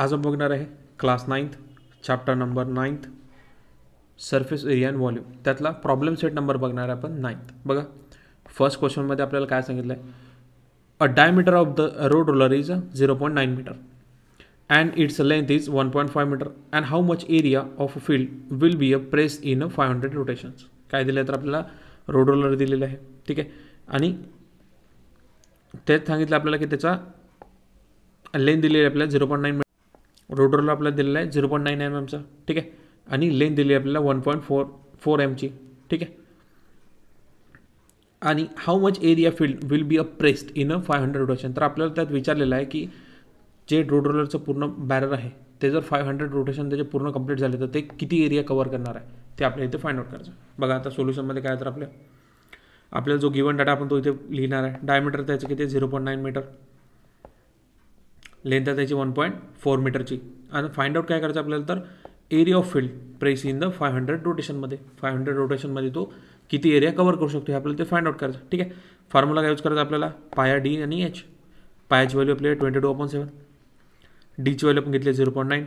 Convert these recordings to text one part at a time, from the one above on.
आज आपण बघणार आहे class 9th chapter number 9th surface area and volume त्यातला प्रॉब्लेम सेट नंबर बघणार आहे आपण 9th. बघा फर्स्ट क्वेश्चनमध्ये आपल्याला काय सांगितलं आहे, a diameter of the road roller is 0.9 metre and its length is 1.5 meter and how much area of a field will be pressed in 500 rotations. काय दिलं तर आपल्याला रोड रोलर दिलेलं आहे, ठीक आहे, आणि तेच सांगितलं आपल्याला की त्याचा लेंथ दिलेली आहे आपल्याला 0.9 मीटर, रोड रोलर आपल्याला दिलेला आहे 0.9 mm चा, ठीक आहे, आणि लेंथ दिली आहे आपल्याला 1.4 m ची, ठीक आहे, आणि how much area field will be pressed in 500 rotation. तर आपल्याला त्यात विचारलेलं आहे की जे रोड रोलरचं पूर्ण बॅरर आहे ते जर 500 रोटेशन त्याचे पूर्ण कंप्लीट झाले तर ते किती एरिया कव्हर करणार आहे ते आपल्या इथे फाइंड आउट करायचं. बघा आता सोल्युशनमध्ये काय तर आपल्याला जो गिवन डाटा आपण तो इथे लिहिणार आहे. डायमीटर त्याचं किती 0.9 मीटर, लेंथ आहे त्याची 1.4 मीटरची, आणि फाइंड आउट काय करायचं आपल्याला तर area of field press in the 500 रोटेशनमध्ये. 500 रोटेशनमध्ये तो किती एरिया कव्हर करू शकतो हे आपल्याला ते फाइंड आउट करायचं, ठीक आहे. फॉर्म्युला काय यूज करायचा आपल्याला, पाया डी आणि एच. पायाची व्हॅल्यू आपली 22/7, डीची व्हॅल्यू आपण घेतली 0.9,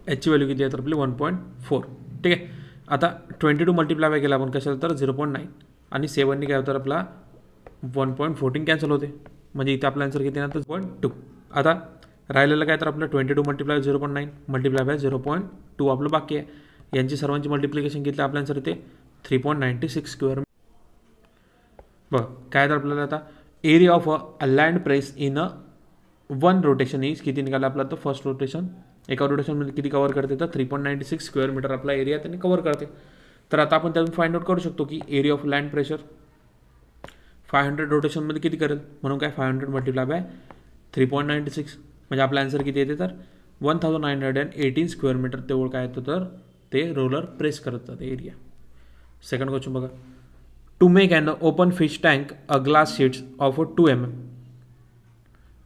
एचची व्हॅल्यू किती आहे तर आपली 1.4, ठीक आहे. आता 22 मल्टिप्लाय बाय केला आपण कशाला तर 0.9 आणि 7नी काय होतं आपला 1.14 कॅन्सल होते, म्हणजे इथे आपला आन्सर किती येणार तर 0.2. आता राहिलेलं काय तर आपलं 22 मल्टिप्लाय 0.9 मल्टिप्लाय बाय 0.2 आपलं बाकी आहे. यांची सर्वांची मल्टिप्लिकेशन घेतली आपल्या आन्सर इथे 3.96 स्क्वेअर. बघ काय तर आपल्याला आता area of a land press in a 1 rotation is किती निघाला आपला तर फर्स्ट रोटेशन एका रोटेशनमध्ये किती कव्हर करते तर 3.96 स्क्वेअर मीटर आपला एरिया त्यांनी कव्हर करते. तर आता आपण त्यातून फाइंड आउट करू शकतो की एरिया ऑफ लँड प्रेशर 500 रोटेशनमध्ये किती करेल, म्हणून काय 500 मल्टिप्लाय बाय 3.96 म्हणजे आपला आन्सर किती येते तर 1918 स्क्वेअर मीटर तेवढं काय येतं तर ते रोलर प्रेस करत जाते एरिया. सेकंड क्वेश्चन बघा, to make an open fish tank a glass sheets of 2 mm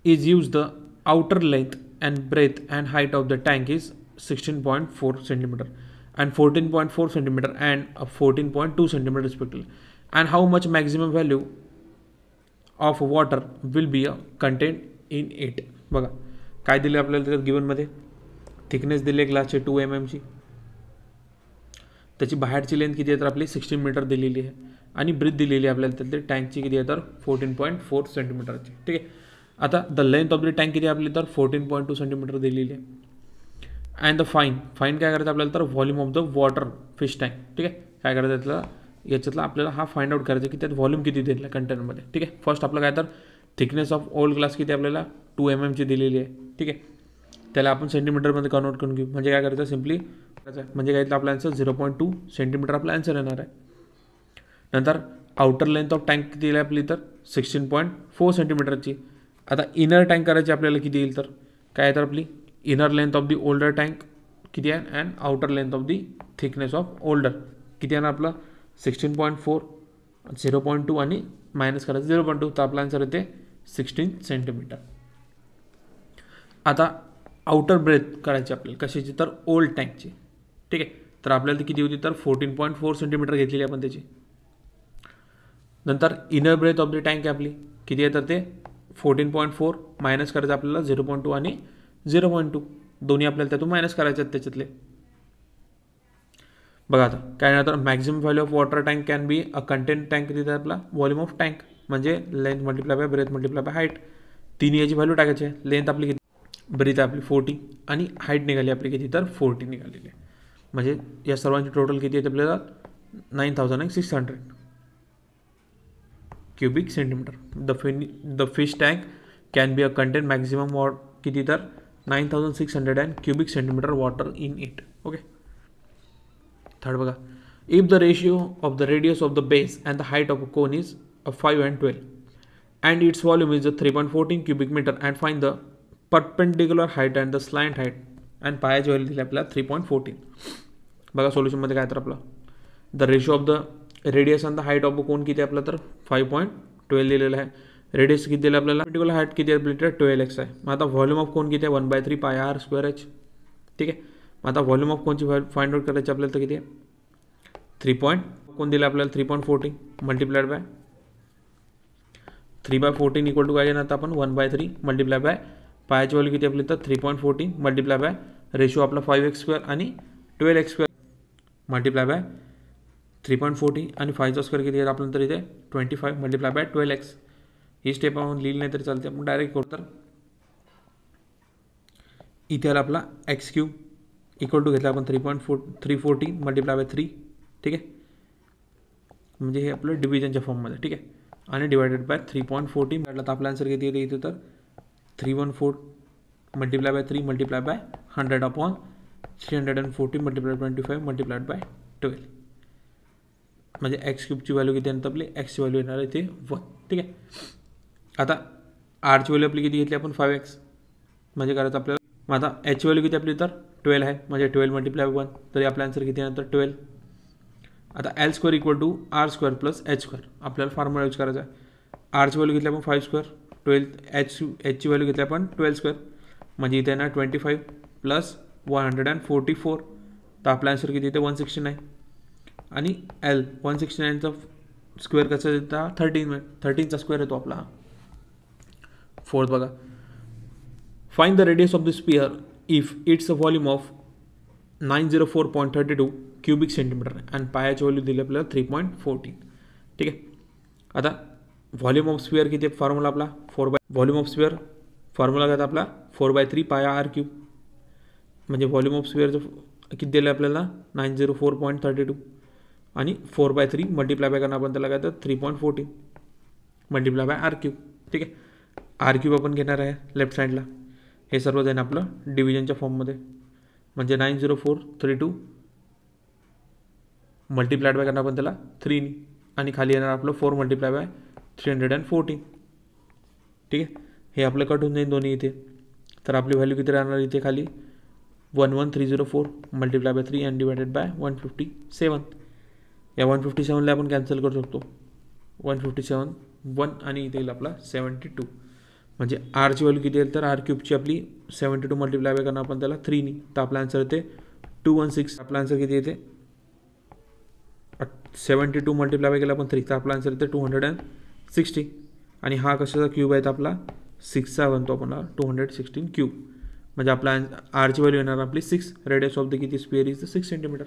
is used the outer length and breadth and height of the tank is 16.4 cm and 14.4 cm and 14.2 cm respectively, and how much maximum value of water will be contained in it. बघा काय दिले आपल्याला त्याच्यात गिवनमध्ये, thickness दिली आहे ग्लासची 2 mm ची, त्याची बाहेरची लेंथ किती आहे तर आपली 16 मीटर दिलेली आहे, आणि ब्रीथ दिलेली आहे आपल्याला त्यातली टँकची किती आहे तर 14.4 सेंटीमीटरची, ठीक आहे. आता the length of the tank किती आपली तर 14.2 सेंटीमीटर दिलेली आहे. अँड द फाईन काय करायचं आपल्याला तर volume of the water fish tank, ठीक आहे. काय करायचं त्यातला याच्यातला आपल्याला हा फाइंड आउट करायचा की त्यात व्हॉल्यूम किती दिलेलं आहे कंटेनरमध्ये, ठीक आहे. फर्स्ट आपलं काय तर थिकनेस ऑफ ओल्ड ग्लास किती आपल्याला 2 mm ची दिलेली आहे, ठीक आहे. त्याला आपण सेंटीमीटरमध्ये कन्वर्ट करून घेऊ, म्हणजे काय करायचं सिम्पली म्हणजे काय आपला आन्सर 0.2 सेंटीमीटर आपला आन्सर येणार आहे. नंतर आउटर लेंथ ऑफ टँक किती आहे आपली तर 16.4 सेंटीमीटरची. आता इनर टँक करायची आपल्याला किती येईल तर काय तर आपली inner length of the older tank किती आहे and outer length of the thickness of older किती आहे ना आपलं 16.4, 0.2 आणि मायनस करायचं 0.2, तर आपला आन्सर येते 16 सेंटीमीटर. आता आउटर ब्रेथ करायची आपल्याला कशाची तर ओल्ड टँकची, ठीक आहे. तर आपल्याला ती किती होती तर 14.4 सेंटीमीटर घेतलेली आपण त्याची. नंतर inner breadth of the tank आहे आपली किती आहे तर ते 14.4 मायनस करायचं आपल्याला 0.2 आणि 0.2 दोन्ही आपल्याला त्यातून मायनस करायचे आहेत त्याच्यातले. बघा आता काय नाही तर maximum value of water tank can be a content tank किती आहे आपला व्हॉल्यूम ऑफ टँक म्हणजे length multiply by breath multiply by height. तिन्ही याची व्हॅल्यू टाकायची आहे. लेंथ आपली किती, ब्रेथ आपली 40 आणि हाईट निघाली आपली किती तर 40 निघालेली आहे, म्हणजे या सर्वांची टोटल किती येते आपल्याला 9600 cubic centimetre. The fish tank can be a contain maximum किती तर 9600 cubic centimetre water in it. Okay. Third बघा, if the ratio of the radius of the base and the height of a cone is 5 and 12 and its volume is 3.14 cubic metre and find the perpendicular height and the slant height and पायाची value दिली आपल्याला 3.14. बघा सोल्युशनमध्ये काय तर आपलं the ratio of the radius and the height of a cone किती आपलं तर 5.12 दिलेलं आहे. रेडियस किती दिलं आपल्याला, पर्टिक्युलर हाईट किती आहे आपली तर 12x आहे. मग आता व्हॉल्यूम ऑफ कोन किती आहे 1/3 पाय r स्क्वेअर h, ठीक आहे. मग आता व्हॉल्यूम ऑफ कोनची फाइंड आउट करायची आपल्याला तर किती आहे 3. कोण दिलं आपल्याला 3.14 मल्टिप्लाइड बाय 3/14 इक्वल टू काय येणार आता आपण 1/3 मल्टिप्लाय बाय पायाची व्हॅल्यू किती आपली तर 3.14 मल्टिप्लाय बाय रेशो आपला 5x² आणि 12x² मल्टिप्लाय बाय 3.14 आणि 5चा स्क्वेअर किती आहे आपल्यानंतर इथे 25 multiply by 12x. He step आपण लिहिली नाही तरी चालते, आपण डायरेक्ट करू. तर इथे आला आपला x³ इक्वल टू घेतला आपण 3.340 मल्टिप्लाय बाय 3. ठीक आहे, म्हणजे हे आपलं डिव्हिजनच्या फॉर्ममध्ये. ठीक आहे, आणि डिवायडेड बाय 3.40 म्हटलं तर आपला आन्सर किती येते इथे तर 314 multiply by 3 multiply by 100 upon 340 multiply 25 multiplied bye 12. म्हणजे x³ व्हॅल्यू किती आहे आपली x व्हॅल्यू येणार आहे ते 1. ठीक आहे, आता r व्हॅल्यू आपली किती घेतली आपण 5x, म्हणजे करायचं आपल्याला. मग आता h व्हॅल्यू किती आपली तर 12 आहे, म्हणजे 12 मल्टिप्लाय 1, तरी आपला आन्सर किती आहे तर 12. आता L² equal to R² plus H² आपल्याला फॉर्म्युला यूज करायचा आहे. आरची व्हॅल्यू घेतली आपण 5², 12 एचची व्हॅल्यू घेतली आपण 12², म्हणजे इथे येणार 25 प्लस 144. तर आपला आन्सर किती इथे 169. आणि L 169चा स्क्वेअर कसा देता 13चा स्क्वेअर येतो आपला. फोर्थ बघा, find the radius of the sphere if it's a volume of 904.32 cubic centimetre and पायाची व्हॅल्यू दिली आपल्याला 3.14. ठीक आहे, आता व्हॉल्यूम ऑफ स्पियर किती फॉर्म्युला आपला 4 by volume of sphere formula काय आपला 4/3 पाया r³, म्हणजे व्हॉल्यूम ऑफ स्पियरचं किती दिलं आपल्याला 904.32 आणि 4/3 मल्टिप्लाय बाय करणार आपण त्याला काय तर 3.14 मल्टिप्लाय बाय r³. ठीक आहे, r³ आपण घेणार आहे लेफ्ट साईडला. हे सर्व जाईन आपलं डिव्हिजनच्या फॉर्ममध्ये, म्हणजे 90432 मल्टिप्लायड बाय करणार आपण त्याला 3 आणि खाली येणार आपलं 4 मल्टिप्लाय बाय 314. ठीक आहे, हे आपलं कट होऊन जाईल दोन्ही इथे. तर आपली व्हॅल्यू किती राहणार इथे खाली 11304 multiply by 3 and divided by 157. या 157ला आपण कॅन्सल करू शकतो. 157 1 आणि इथे येईल आपला 72. म्हणजे आरची व्हॅल्यू किती येईल तर r³ आपली 72 मल्टिप्लाय बाय करणार आपण त्याला 3. तर आपला आन्सर येते 216. आपला आन्सर किती येते 72 मल्टिप्लाय बाय केला आपण 3, तर आपला आन्सर येते 260. आणि हा कशाचा क्यूब आहे तर आपला 6चा बनतो आपण 216 क्यूब. म्हणजे आपला आरची व्हॅल्यू येणार आपली 6. रेडियस ऑफ द किती स्पियर इज 6 सेंटीमीटर.